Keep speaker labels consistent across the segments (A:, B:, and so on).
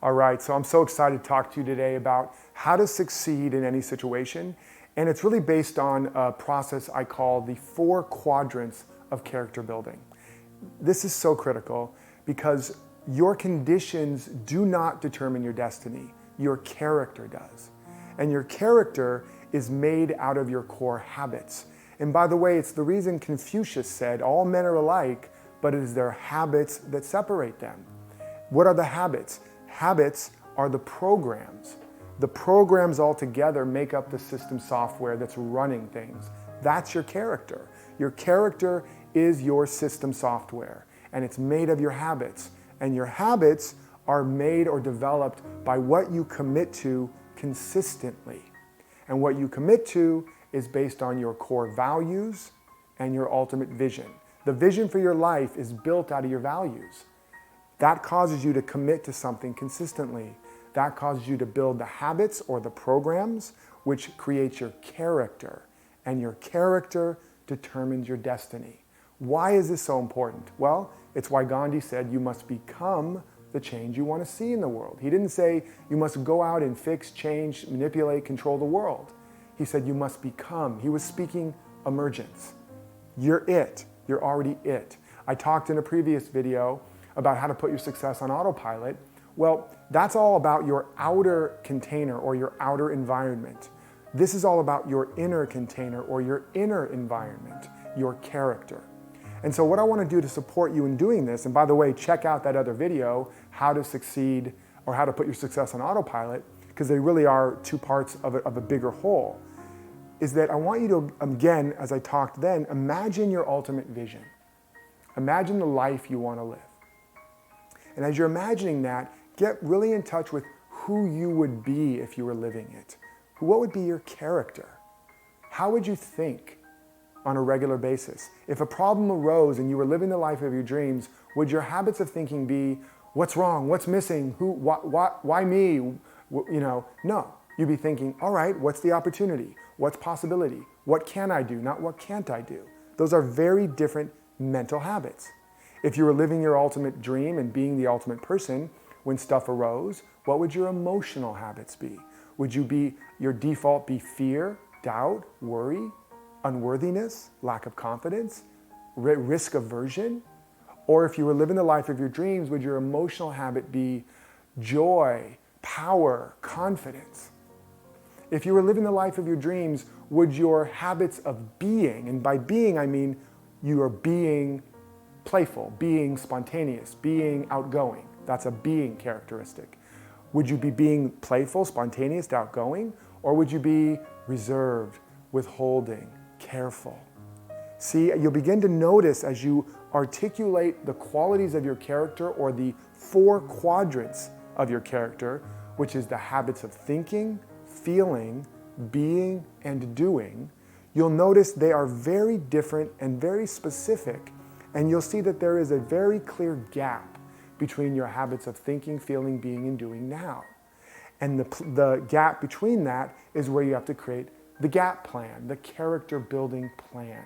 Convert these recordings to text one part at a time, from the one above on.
A: All right, so I'm so excited to talk to you today about how to succeed in any situation. And it's really based on a process I call the 4 quadrants of character building. This is so critical because your conditions do not determine your destiny. Your character does. And your character is made out of your core habits. And by the way, it's the reason Confucius said all men are alike, but it is their habits that separate them. What are the habits? Habits are the programs. The programs altogether make up the system software that's running things. That's your character. Your character is your system software, and it's made of your habits. And your habits are made or developed by what you commit to consistently. And what you commit to is based on your core values and your ultimate vision. The vision for your life is built out of your values. That causes you to commit to something consistently. That causes you to build the habits or the programs, which creates your character. And your character determines your destiny. Why is this so important? Well, it's why Gandhi said you must become the change you want to see in the world. He didn't say you must go out and fix, change, manipulate, control the world. He said you must become. He was speaking emergence. You're it. You're already it. I talked in a previous video about how to put your success on autopilot. Well, that's all about your outer container or your outer environment. This is all about your inner container or your inner environment, your character. And so what I want to do to support you in doing this, and by the way, check out that other video, how to succeed or how to put your success on autopilot, because they really are 2 parts of a bigger whole, is that I want you to, again, as I talked then, imagine your ultimate vision. Imagine the life you want to live. And as you're imagining that, get really in touch with who you would be if you were living it. What would be your character? How would you think on a regular basis? If a problem arose and you were living the life of your dreams, would your habits of thinking be, what's wrong? What's missing? Why me? No. You'd be thinking, all right, what's the opportunity? What's possibility? What can I do? Not what can't I do? Those are very different mental habits. If you were living your ultimate dream and being the ultimate person, when stuff arose, what would your emotional habits be? Would your default be fear, doubt, worry, unworthiness, lack of confidence, risk aversion? Or if you were living the life of your dreams, would your emotional habit be joy, power, confidence? If you were living the life of your dreams, would your habits of being, and by being I mean you are being playful, being spontaneous, being outgoing. That's a being characteristic. Would you be being playful, spontaneous, outgoing? Or would you be reserved, withholding, careful? See, you'll begin to notice as you articulate the qualities of your character or the 4 quadrants of your character, which is the habits of thinking, feeling, being, and doing, you'll notice they are very different and very specific. And you'll see that there is a very clear gap between your habits of thinking, feeling, being, and doing now. And the gap between that is where you have to create the gap plan, the character building plan.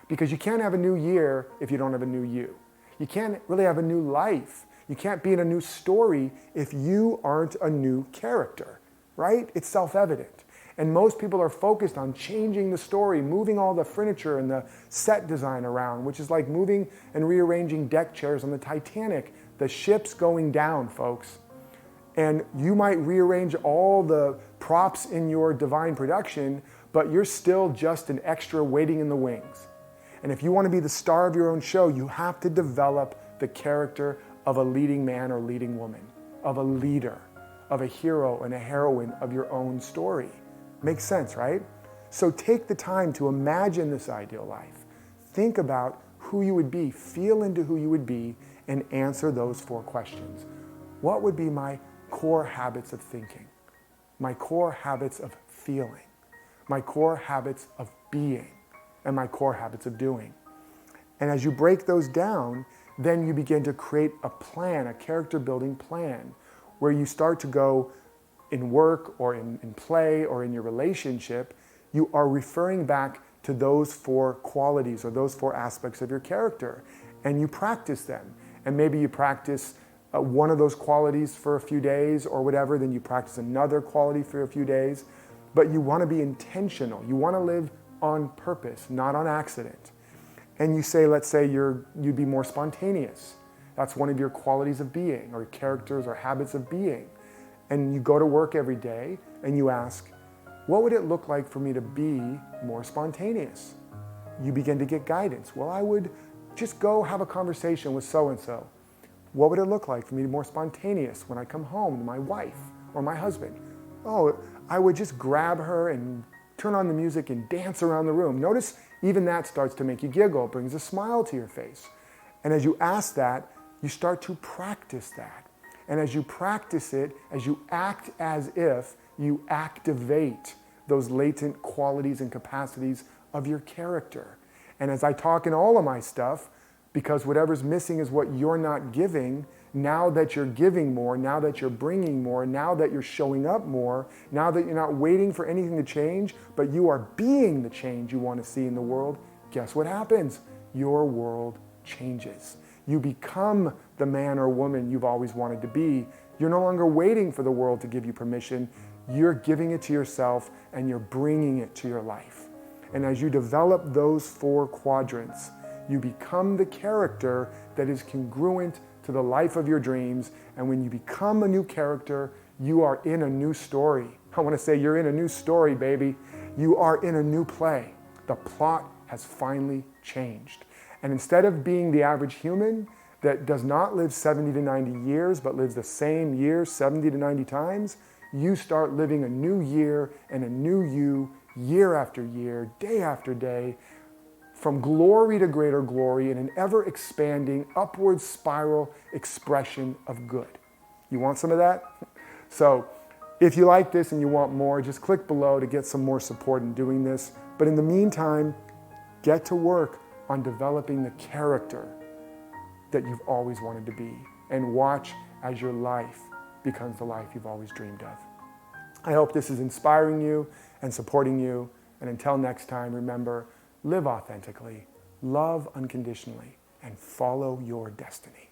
A: Because you can't have a new year if you don't have a new you. You can't really have a new life. You can't be in a new story if you aren't a new character, right? It's self-evident. And most people are focused on changing the story, moving all the furniture and the set design around, which is like moving and rearranging deck chairs on the Titanic. The ship's going down, folks. And you might rearrange all the props in your divine production, but you're still just an extra waiting in the wings. And if you want to be the star of your own show, you have to develop the character of a leading man or leading woman, of a leader, of a hero and a heroine of your own story. Makes sense, right? So take the time to imagine this ideal life. Think about who you would be, feel into who you would be, and answer those 4 questions. What would be my core habits of thinking? My core habits of feeling? My core habits of being? And my core habits of doing? And as you break those down, then you begin to create a plan, a character building plan, where you start to go in work or in play or in your relationship, you are referring back to those 4 qualities or those 4 aspects of your character, and you practice them. And maybe you practice one of those qualities for a few days or whatever, then you practice another quality for a few days. But you want to be intentional. You want to live on purpose, not on accident. And you say, let's say you'd be more spontaneous. That's one of your qualities of being, or characters or habits of being. And you go to work every day and you ask, what would it look like for me to be more spontaneous? You begin to get guidance. Well, I would just go have a conversation with so-and-so. What would it look like for me to be more spontaneous when I come home to my wife or my husband? Oh, I would just grab her and turn on the music and dance around the room. Notice even that starts to make you giggle, brings a smile to your face. And as you ask that, you start to practice that. And as you practice it, as you act as if, you activate those latent qualities and capacities of your character. And as I talk in all of my stuff, because whatever's missing is what you're not giving, now that you're giving more, now that you're bringing more, now that you're showing up more, now that you're not waiting for anything to change, but you are being the change you want to see in the world, guess what happens? Your world changes. You become the man or woman you've always wanted to be. You're no longer waiting for the world to give you permission. You're giving it to yourself and you're bringing it to your life. And as you develop those 4 quadrants, you become the character that is congruent to the life of your dreams. And when you become a new character, you are in a new story. I want to say you're in a new story, baby. You are in a new play. The plot has finally changed. And instead of being the average human that does not live 70 to 90 years, but lives the same year 70 to 90 times, you start living a new year and a new you, year after year, day after day, from glory to greater glory in an ever-expanding upward spiral expression of good. You want some of that? So if you like this and you want more, just click below to get some more support in doing this. But in the meantime, get to work on developing the character that you've always wanted to be, and watch as your life becomes the life you've always dreamed of. I hope this is inspiring you and supporting you. And until next time, remember, live authentically, love unconditionally, and follow your destiny.